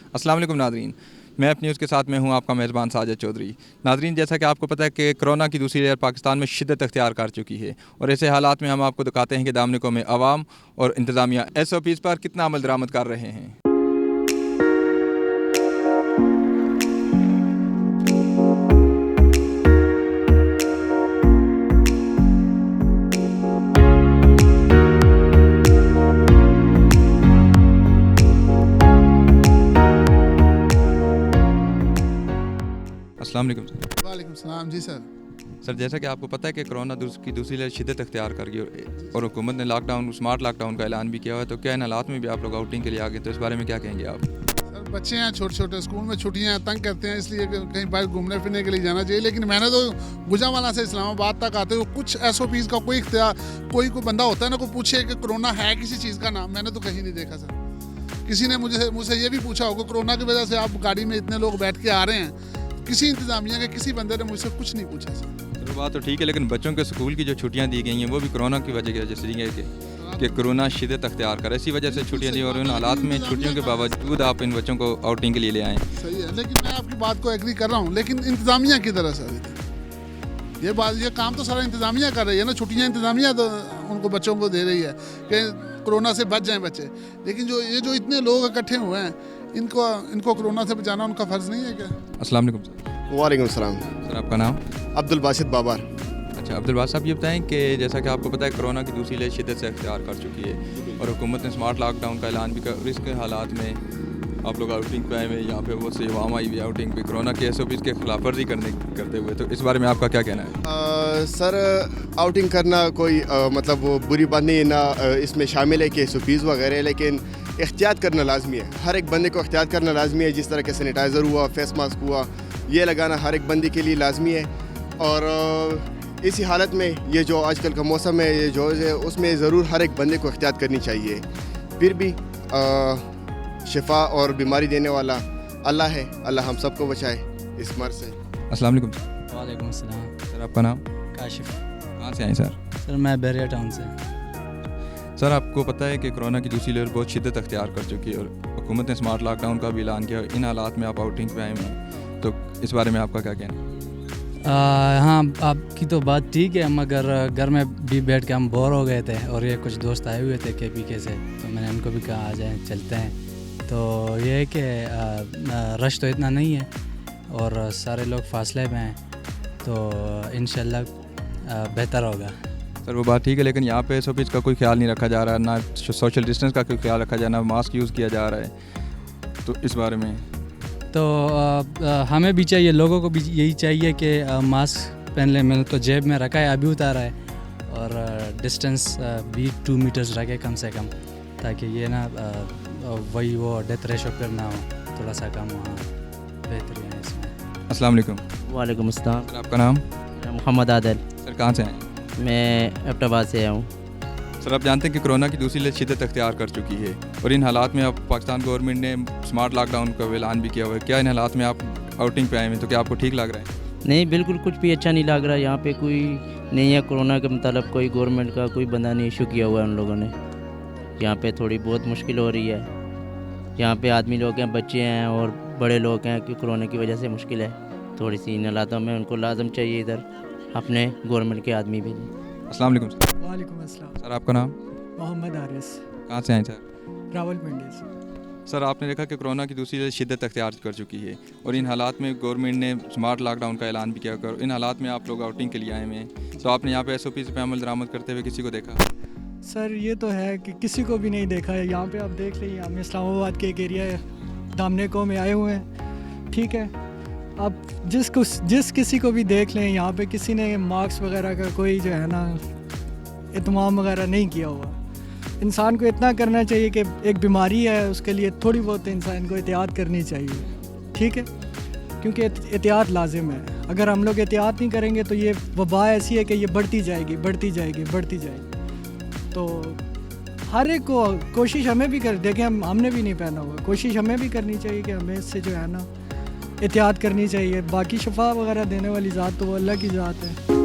अस्सलाम वालेकुम नादरीन, मैं अपनी उसके साथ में हूँ आपका मेज़बान साजिद चौधरी। नादरीन, जैसा कि आपको पता है कि कोरोना की दूसरी लहर पाकिस्तान में शिद्दत अख्तियार कर चुकी है और ऐसे हालात में हम आपको दिखाते हैं कि दामनिकों में आवाम और इंतज़ामिया SOPs पर कितना अमल दरामद कर रहे हैं। अस्सलाम वालेकुम सर। वालेकुम सलाम जी सर। सर, जैसा कि आपको पता है कि कोरोना की दूसरी लहर शिद्दत अख्तियार कर गई और हुकूमत ने स्मार्ट लॉकडाउन का ऐलान भी किया हुआ है, तो क्या इन हालात में भी आप लोग आउटिंग के लिए आ गए, तो इस बारे में क्या कहेंगे आप? सर बच्चे हैं छोटे छोटे, स्कूल में छुट्टियां हैं, तंग करते हैं, इसलिए कहीं बाहर घूमने फिरने के लिए जाना चाहिए। लेकिन मैंने तो गुजरांवाला से इस्लामाबाद तक आते हुए कुछ SOPs का कोई इख्तियार, कोई बंदा होता है ना, कोई पूछे कि कोरोना है किसी चीज़ का नाम, मैंने तो कहीं नहीं देखा सर। किसी ने मुझसे ये भी पूछा होगा कोरोना की वजह से आप गाड़ी में इतने लोग बैठ के आ रहे हैं, किसी इंतजामिया के किसी बंदे ने मुझसे कुछ नहीं पूछा सर। तो बात तो ठीक है, लेकिन बच्चों के स्कूल की जो छुट्टियां दी गई हैं वो भी कोरोना की वजह से दी गई कि कोरोना शिद्दत अख्तियार कर, इसी वजह से छुट्टियां दी और उन हालात में छुट्टियों के बावजूद आप इन बच्चों को आउटिंग के लिए ले आएँ। सही है, लेकिन मैं आपकी बात को एग्री कर रहा हूँ, लेकिन इंतजामिया की तरह सर ये काम तो सारा इंतजामिया कर रही है ना। छुट्टियाँ इंतजामिया तो उनको बच्चों को दे रही है कि कोरोना से बच जाएं बच्चे, लेकिन जो इतने लोग इकट्ठे हुए हैं, इनको कोरोना से बचाना उनका फ़र्ज़ नहीं है क्या? अस्सलाम वालेकुम सर। वालेकुम सलाम। सर, आपका नाम? अब्दुल बासित बाबर। अच्छा, अब्दुल बासित साहब, ये बताएं कि जैसा कि आपको पता है कोरोना की दूसरी लहर शिद्दत से अख्तियार कर चुकी है और हुकूमत ने स्मार्ट लॉकडाउन का ऐलान भी कर, और इसके हालात में आप लोग आउटिंग पे आए हुए, यहाँ पे वो से आवाम आई हुई आउटिंग पे कोरोना के SOPs के खिलाफ वर्जी करते हुए, तो इस बारे में आपका क्या कहना है? सर, आउटिंग करना कोई मतलब वो बुरी बात नहीं है ना, इसमें शामिल है कि SOPs वगैरह, लेकिन एहतियात करना लाजमी है। हर एक बंदे को एहतियात करना लाजमी है। जिस तरह के सैनिटाइज़र हुआ, फेस मास्क हुआ, ये लगाना हर एक बंदे के लिए लाजमी है। और इसी हालत में ये जो आजकल का मौसम है, ये जो है उसमें ज़रूर हर एक बंदे को एहतियात करनी चाहिए। फिर भी शिफा और बीमारी देने वाला अल्लाह है, अल्लाह हम सबको बचाए इस मर्ज से। अस्सलाम वालेकुम सर। वालेकुम अस्सलाम। सर, आपका नाम? काशिफ। कहाँ से आए सर? सर मैं बैरिया टाउन से। सर, आपको पता है कि कोरोना की दूसरी लहर बहुत शिद्दत अख्तियार कर चुकी है और हुकूमत ने स्मार्ट लॉकडाउन का भी ऐलान किया। इन हालात में आप आउटिंग पे आए हुए हैं, तो इस बारे में आपका क्या कहना है? हाँ, आपकी तो बात ठीक है, मगर घर में भी बैठ के हम बोर हो गए थे और ये कुछ दोस्त आए हुए थे KPK से, तो मैंने उनको भी कहा आ जाए चलते हैं। तो ये है कि रश तो इतना नहीं है और सारे लोग फासले में हैं, तो इंशाल्लाह बेहतर होगा। सर, वो बात ठीक है, लेकिन यहाँ पे SOPs का कोई ख्याल नहीं रखा जा रहा, ना सोशल डिस्टेंस का कोई ख्याल रखा जा रहा, ना मास्क यूज़ किया जा रहा है, तो इस बारे में तो हमें भी चाहिए, लोगों को भी यही चाहिए कि मास्क पहन लें। मैंने तो जेब में रखा है, अभी उतारा है, और डिस्टेंस भी 2 मीटर्स रखे कम से कम, ताकि ये ना वही वो डेथ रेशो फिर ना हो, थोड़ा सा कम वहाँ बेहतरी है इसमें। अस्सलाम वालेकुम। वालेकुम अस्सलाम। सर, आपका नाम? मोहम्मद आदिल। सर, कहाँ से हैं? मैं एबटाबाद से आया हूँ। सर, आप जानते हैं कि कोरोना की दूसरी लहर शिद्दत अख्तियार कर चुकी है और इन हालात में अब पाकिस्तान गवर्नमेंट ने स्मार्ट लॉकडाउन का ऐलान भी किया हुआ है। क्या इन हालात में आप आउटिंग पे आए हैं, तो क्या आपको ठीक लग रहा है? नहीं, बिल्कुल कुछ भी अच्छा नहीं लग रहा। यहाँ पे कोई नहीं है कोरोना के मतलब, कोई गवर्नमेंट का कोई बंदा नहीं इशू किया हुआ है उन लोगों ने। यहाँ पे थोड़ी बहुत मुश्किल हो रही है। यहाँ पे आदमी लोग हैं, बच्चे हैं और बड़े लोग हैं, कि कोरोना की वजह से मुश्किल है थोड़ी सी। इन हालातों में उनको लाजम चाहिए इधर अपने गवर्नमेंट के आदमी भी। अस्सलाम वालेकुम सर। वालेकुम अस्सलाम। सर, आपका नाम? मोहम्मद आरिस। कहाँ से आए सर? रावलपिंडी से। सर, आपने देखा कि कोरोना की दूसरी लहर शिद्दत अख्तियार कर चुकी है और इन हालात में गवर्नमेंट ने स्मार्ट लॉकडाउन का ऐलान भी किया कर, इन हालात में आप लोग आउटिंग के लिए आए हुए हैं, तो आपने यहाँ पे SOPs पे अमल दरामद करते हुए किसी को देखा? सर ये तो है कि किसी को भी नहीं देखा है। यहाँ पे आप देख लीजिए, हम इस्लामाबाद के एक एरिया दामनिकों में आए हुए हैं, ठीक है। आप जिस किसी को भी देख लें, यहाँ पे किसी ने मास्क वगैरह का कोई जो है ना इत्माम वगैरह नहीं किया हुआ। इंसान को इतना करना चाहिए कि एक बीमारी है, उसके लिए थोड़ी बहुत इंसान को एहतियात करनी चाहिए, ठीक है, क्योंकि एहतियात लाजिम है। अगर हम लोग एहतियात नहीं करेंगे तो ये वबा ऐसी है कि ये बढ़ती जाएगी, बढ़ती जाएगी, बढ़ती जाएगी। तो हर एक को कोशिश हमें भी कर, देखें हमने भी नहीं पहना हुआ, कोशिश हमें भी करनी चाहिए कि हमें इससे जो है ना एहतियात करनी चाहिए। बाकी शफा वगैरह देने वाली ज़ात तो वो अल्लाह की ज़ात है।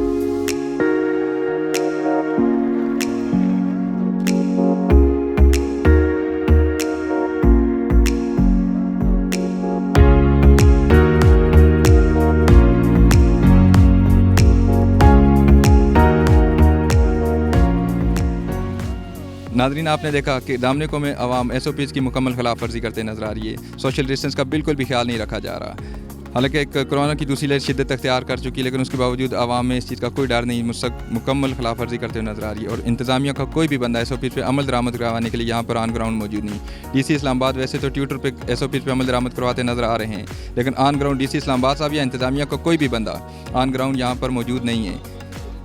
नाजरीन, आपने देखा कि दामनिको में अवाम SOPs की मुकम्मल खिलाफ वर्जी करते नज़र आ रही है। सोशल डिस्टेंस का बिल्कुल भी ख्याल नहीं रखा जा रहा। हालांकि कोरोना की दूसरी लहर शिद्दत अख्तियार कर चुकी है, लेकिन उसके बावजूद आवाम में इस चीज़ का कोई डर नहीं, मुकम्मल खिलाफ वर्जी करते हुए नजर आ रही है। और इंतजामिया का कोई भी बंदा SOPs पे अमल दरामद करवाने के लिए यहाँ पर ऑन ग्राउंड मौजूद नहीं। DC इस्लामाबाद वैसे तो ट्विटर पे SOPs पे अमल दरामद करवाते नजर आ रहे हैं, लेकिन ऑन ग्राउंड DC इस्लामाबाद साहब या इंतजामिया का कोई भी बंदा ऑन ग्राउंड यहाँ पर मौजूद नहीं है।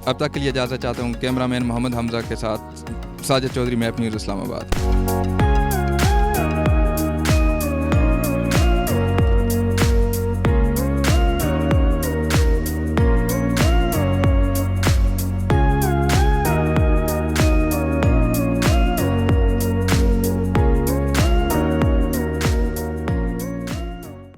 अब तक के लिए इजाज़त चाहता हूँ। कैमरामैन मोहम्मद हमजा के साथ साजिद चौधरी, मैप न्यूज़ इस्लामाबाद।